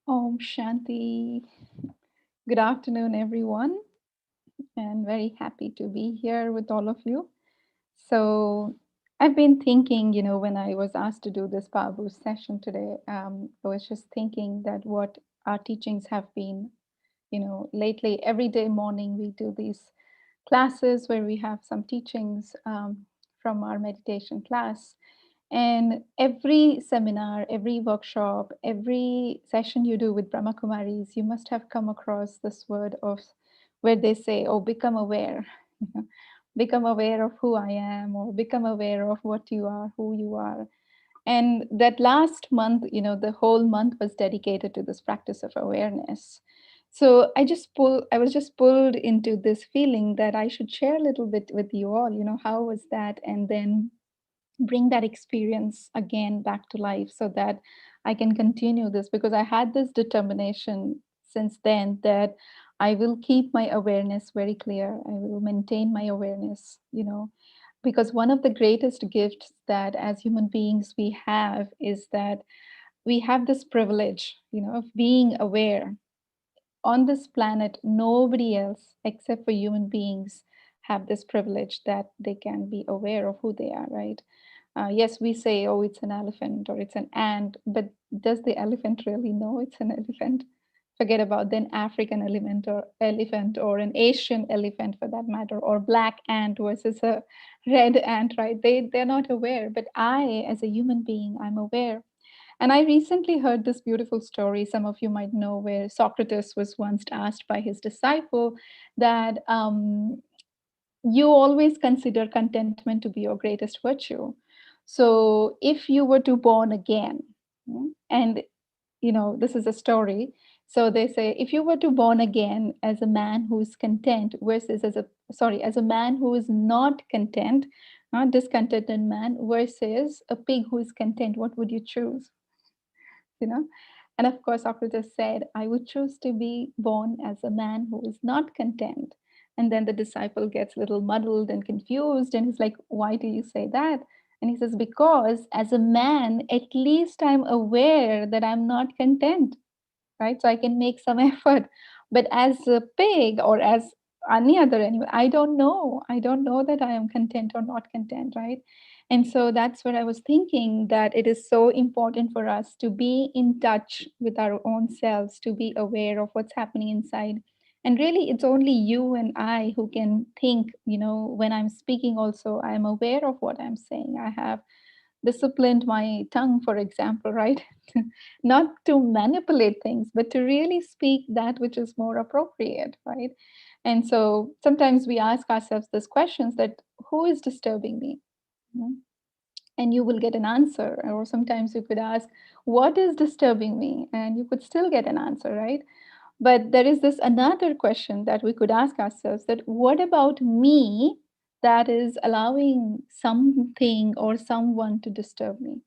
Om Shanti. Good afternoon, everyone, and very happy to be here with all of you. So, I've been thinking, when I was asked to do this Power Boost session today, I was just thinking that what our teachings have been, lately, every day morning we do these classes where we have some teachings from our meditation class. And every seminar, every workshop, every session you do with Brahma Kumaris, you must have come across this word of where they say, oh, become aware. you know, Become aware of who I am, or become aware of what you are, who you are. And that last month, the whole month was dedicated to this practice of awareness. So I was just pulled into this feeling that I should share a little bit with you all, how was that? And then bring that experience again back to life so that I can continue this, because I had this determination since then that I will keep my awareness very clear. I will maintain my awareness, because one of the greatest gifts that as human beings we have is that we have this privilege, of being aware. On this planet, nobody else except for human beings have this privilege that they can be aware of who they are, right? Yes, we say, oh, it's an elephant or it's an ant, but does the elephant really know it's an elephant? Forget about then African elephant or an Asian elephant for that matter, or black ant versus a red ant, right? They're not aware. But I, as a human being, I'm aware. And I recently heard this beautiful story, some of you might know, where Socrates was once asked by his disciple that you always consider contentment to be your greatest virtue. So if you were to born again, and this is a story. So they say, if you were to born again as a man who is content versus as a man who is not content, not discontented man versus a pig who is content, what would you choose? you know and of course Socrates said, I would choose to be born as a man who is not content. And then the disciple gets a little muddled and confused, and he's like, why do you say that? And he says, because as a man, at least I'm aware that I'm not content, right? So I can make some effort. But as a pig or as any other animal, I don't know that I am content or not content, right? And so that's what I was thinking, that it is so important for us to be in touch with our own selves, to be aware of what's happening inside. And really, it's only you and I who can think, when I'm speaking, also, I'm aware of what I'm saying. I have disciplined my tongue, for example, right? Not to manipulate things, but to really speak that which is more appropriate, right? And so sometimes we ask ourselves these questions, that who is disturbing me? You know? And you will get an answer. Or sometimes you could ask, what is disturbing me? And you could still get an answer, right? But there is this another question that we could ask ourselves, that what about me that is allowing something or someone to disturb me?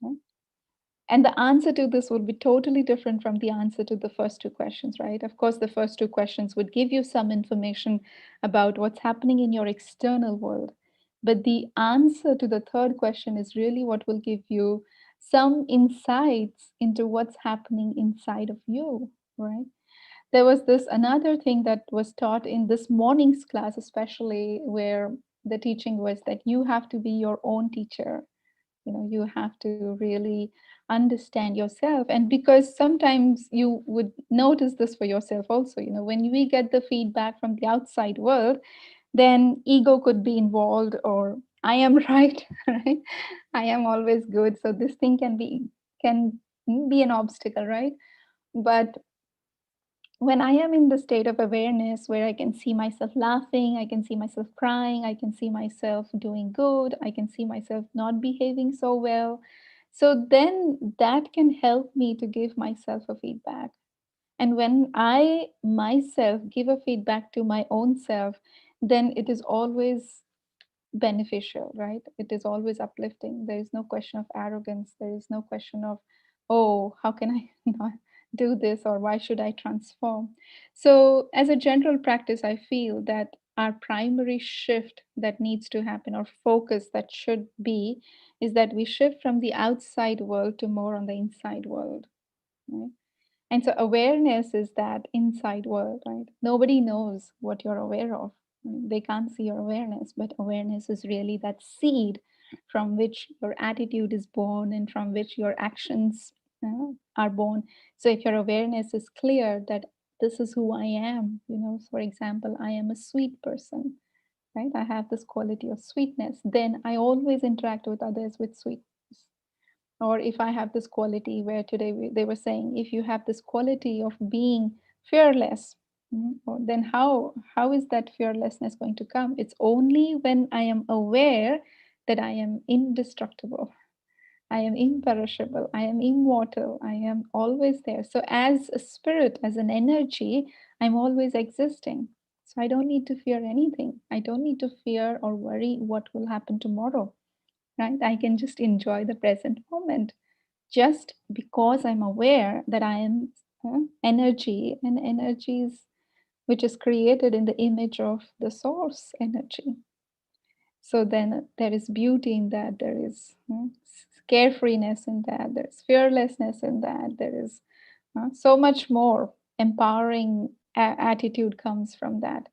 Right? And the answer to this would be totally different from the answer to the first two questions, right? Of course, the first two questions would give you some information about what's happening in your external world. But the answer to the third question is really what will give you some insights into what's happening inside of you, right? There was this another thing that was taught in this morning's class, especially, where the teaching was that you have to be your own teacher. You have to really understand yourself. And because sometimes you would notice this for yourself also, when we get the feedback from the outside world, then ego could be involved, or I am right, right? I am always good, so this thing can be an obstacle, right? But when I am in the state of awareness where I can see myself laughing, I can see myself crying, I can see myself doing good, I can see myself not behaving so well. So then that can help me to give myself a feedback. And when I myself give a feedback to my own self, then it is always beneficial, right? It is always uplifting. There is no question of arrogance. There is no question of, oh, how can I not do this, or why should I transform? So, as a general practice, I feel that our primary shift that needs to happen, or focus that should be, is that we shift from the outside world to more on the inside world. right? And so awareness is that inside world, right? Nobody knows what you're aware of. They can't see your awareness, but awareness is really that seed from which your attitude is born and from which your actions are born. So if your awareness is clear that this is who I am, for example, I am a sweet person, right? I have this quality of sweetness, then I always interact with others with sweetness. Or if I have this quality where today they were saying, if you have this quality of being fearless, then how is that fearlessness going to come? It's only when I am aware that I am indestructible, I am imperishable, I am immortal, I am always there. So as a spirit, as an energy, I'm always existing. So I don't need to fear anything. I don't need to fear or worry what will happen tomorrow, right? I can just enjoy the present moment just because I'm aware that I am energy, and energies which is created in the image of the source energy. So then there is beauty in that, there is carefreeness in that, there's fearlessness in that, there is so much more empowering attitude comes from that.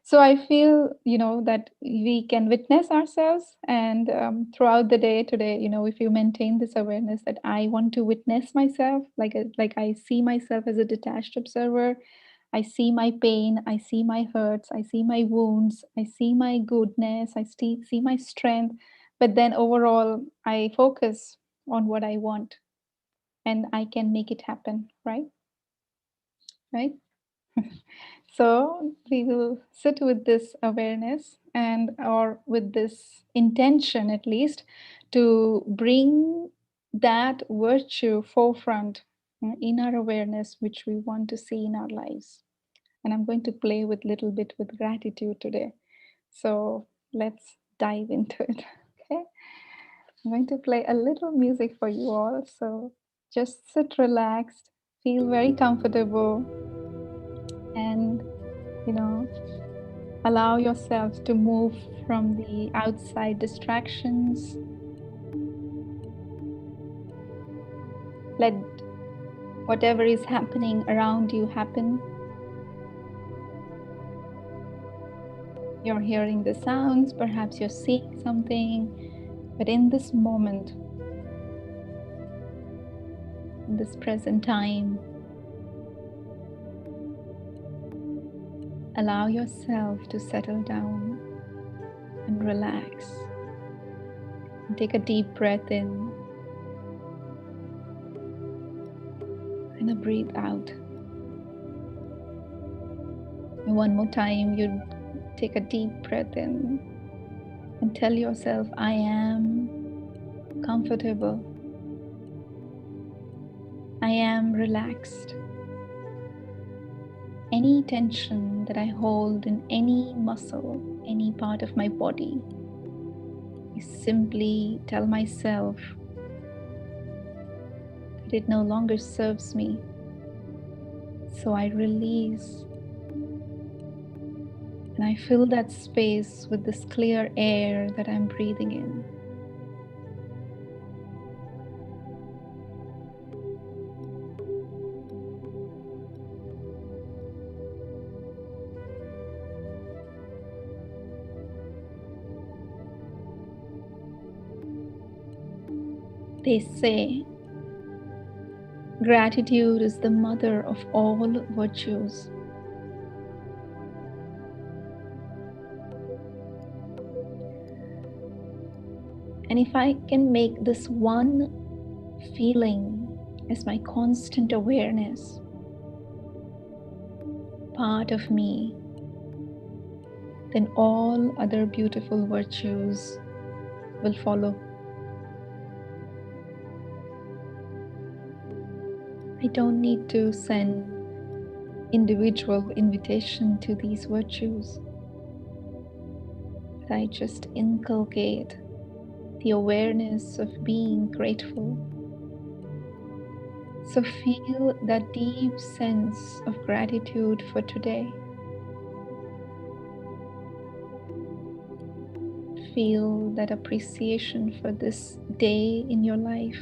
So I feel, that we can witness ourselves, and throughout the day today, if you maintain this awareness that I want to witness myself, like I see myself as a detached observer. I see my pain, I see my hurts, I see my wounds, I see my goodness, I see my strength. But then overall, I focus on what I want, and I can make it happen, right? Right? So we will sit with this awareness, and or with this intention at least, to bring that virtue forefront in our awareness which we want to see in our lives. And I'm going to play with little bit with gratitude today. So let's dive into it. Okay. I'm going to play a little music for you all. So just sit relaxed, feel very comfortable, and you know allow yourself to move from the outside distractions. Let whatever is happening around you happen. You're hearing the sounds, perhaps you're seeing something, but in this moment, in this present time, allow yourself to settle down and relax. And take a deep breath in and a breathe out. And one more time, you take a deep breath in and tell yourself, I am comfortable. I am relaxed. Any tension that I hold in any muscle, any part of my body, I simply tell myself that it no longer serves me. So I release, and I fill that space with this clear air that I'm breathing in. They say gratitude is the mother of all virtues. And if I can make this one feeling as my constant awareness, part of me, then all other beautiful virtues will follow. I don't need to send individual invitation to these virtues, but I just inculcate the awareness of being grateful. So feel that deep sense of gratitude for today. Feel that appreciation for this day in your life.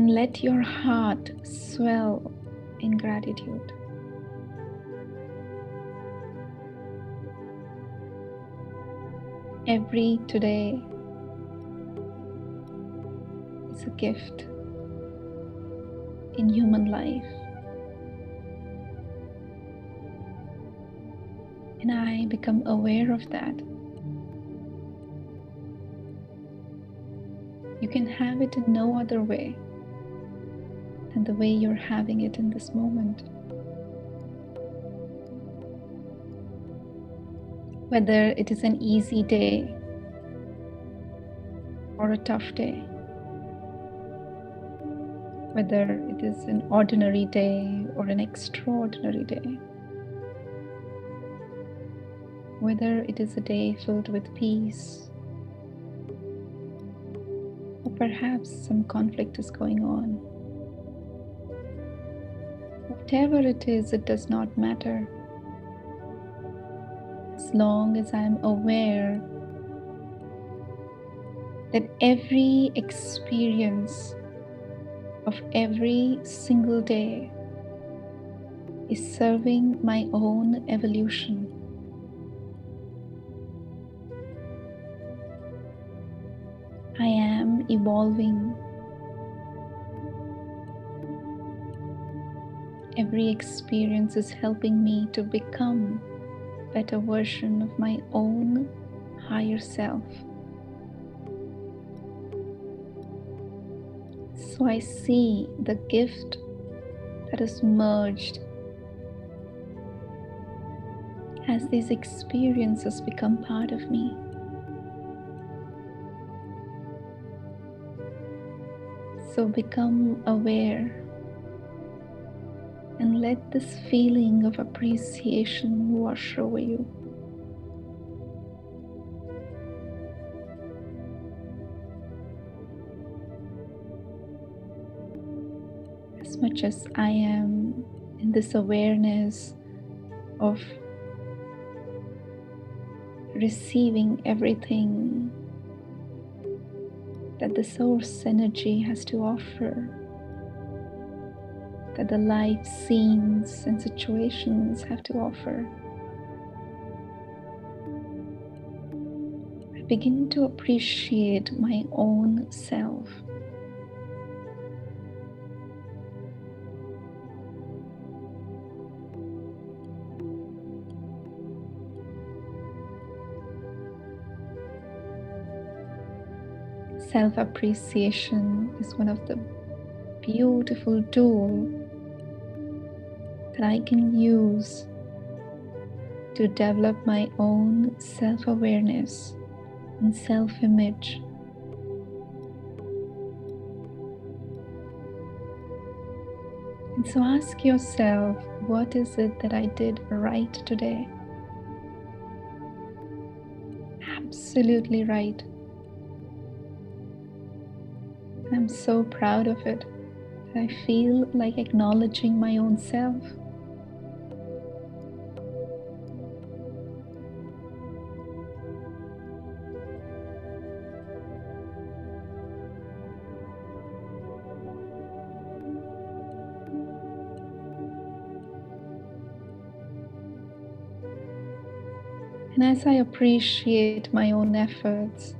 and let your heart swell in gratitude. Every today is a gift in human life, and I become aware of that. You can have it in no other way than the way you're having it in this moment. Whether it is an easy day or a tough day, whether it is an ordinary day or an extraordinary day, whether it is a day filled with peace, or perhaps some conflict is going on. Whatever it is, it does not matter. As long as I am aware that every experience of every single day is serving my own evolution. I am evolving. Every experience is helping me to become a better version of my own higher self. So I see the gift that is merged as these experiences become part of me. So become aware and let this feeling of appreciation wash over you. As much as I am in this awareness of receiving everything that the source energy has to offer, that the life scenes and situations have to offer, I begin to appreciate my own self. Self-appreciation is one of the beautiful tools that I can use to develop my own self-awareness and self-image. And so ask yourself, what is it that I did right today? Absolutely right. And I'm so proud of it that I feel like acknowledging my own self. And as I appreciate my own efforts,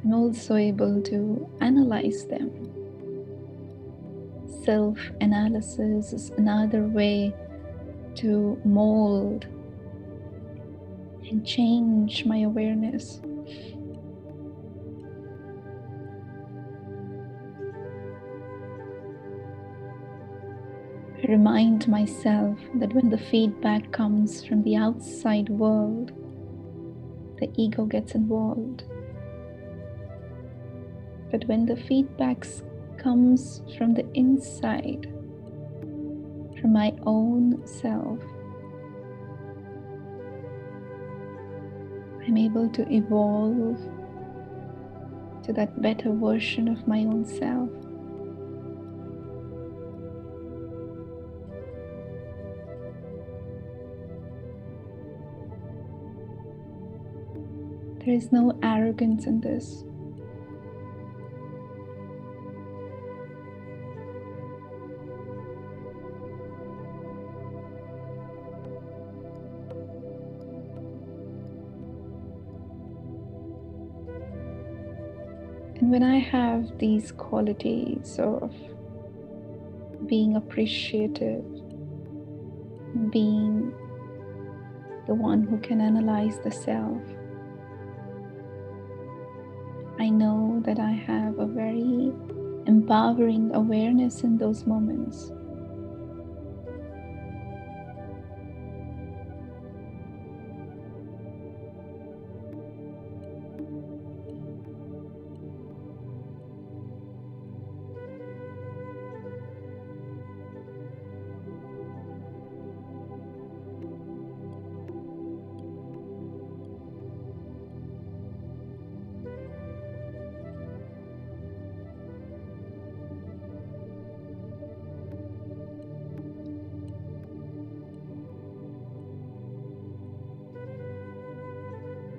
I'm also able to analyze them. Self-analysis is another way to mold and change my awareness. I remind myself that when the feedback comes from the outside world, the ego gets involved. But when the feedback comes from the inside, from my own self, I'm able to evolve to that better version of my own self. There is no arrogance in this. And when I have these qualities of being appreciative, being the one who can analyze the self, I know that I have a very empowering awareness in those moments.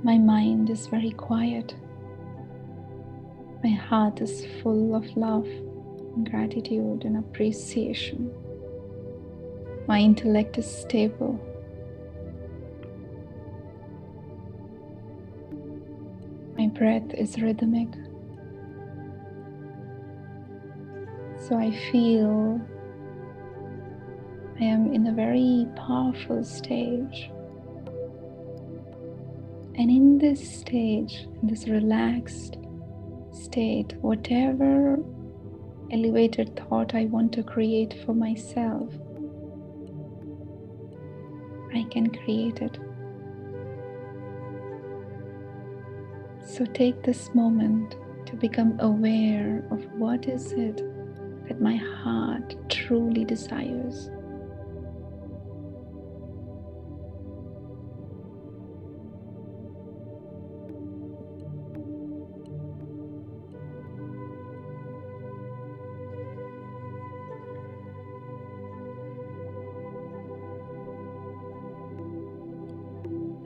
My mind is very quiet. My heart is full of love, gratitude, and appreciation. My intellect is stable. My breath is rhythmic. So I feel I am in a very powerful stage. And in this stage, in this relaxed state, whatever elevated thought I want to create for myself, I can create it. So take this moment to become aware of what is it that my heart truly desires.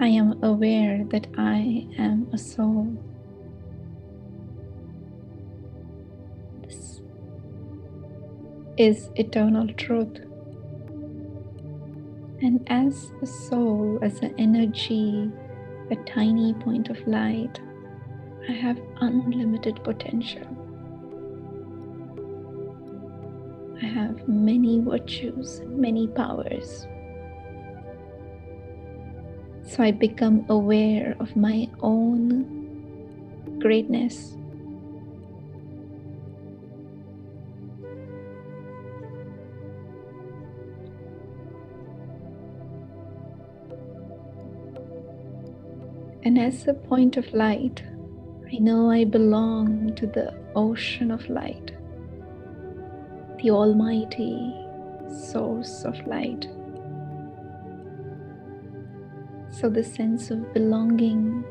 I am aware that I am a soul. This is eternal truth. And as a soul, as an energy, a tiny point of light, I have unlimited potential. I have many virtues, many powers. So I become aware of my own greatness. And as a point of light, I know I belong to the ocean of light, the almighty source of light. So the sense of belonging,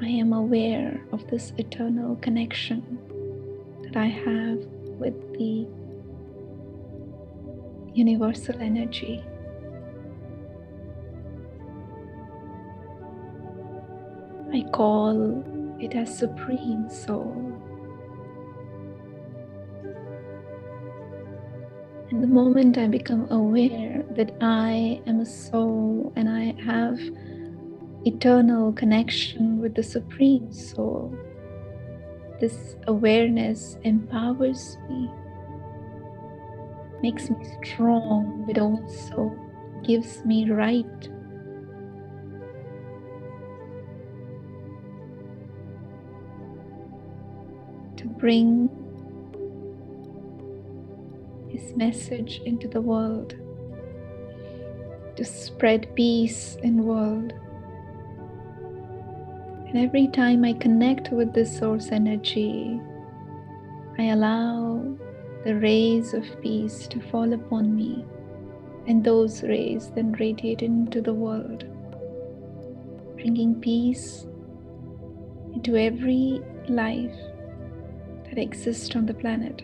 I am aware of this eternal connection that I have with the universal energy. I call it as Supreme Soul. And the moment I become aware that I am a soul and I have eternal connection with the Supreme Soul, this awareness empowers me, makes me strong, but also gives me right to bring His message into the world, to spread peace in the world. And every time I connect with this source energy, I allow the rays of peace to fall upon me, and those rays then radiate into the world, bringing peace into every life that exists on the planet.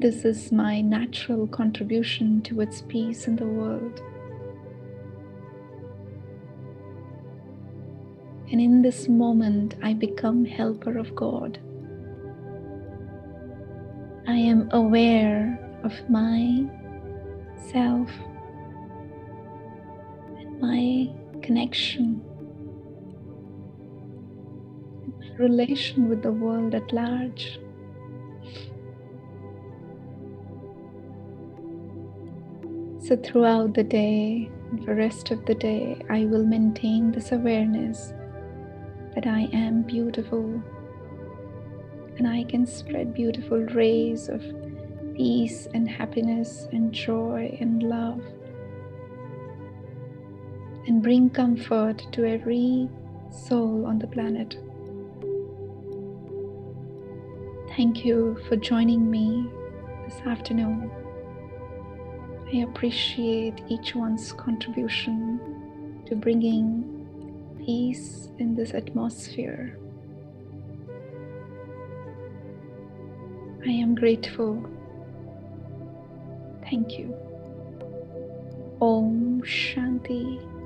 This is my natural contribution towards peace in the world. And in this moment, I become helper of God. I am aware of my self and my connection relation with the world at large. So throughout the day and for the rest of the day, I will maintain this awareness that I am beautiful and I can spread beautiful rays of peace and happiness and joy and love and bring comfort to every soul on the planet. Thank you for joining me this afternoon. I appreciate each one's contribution to bringing peace in this atmosphere. I am grateful. Thank you. Om Shanti.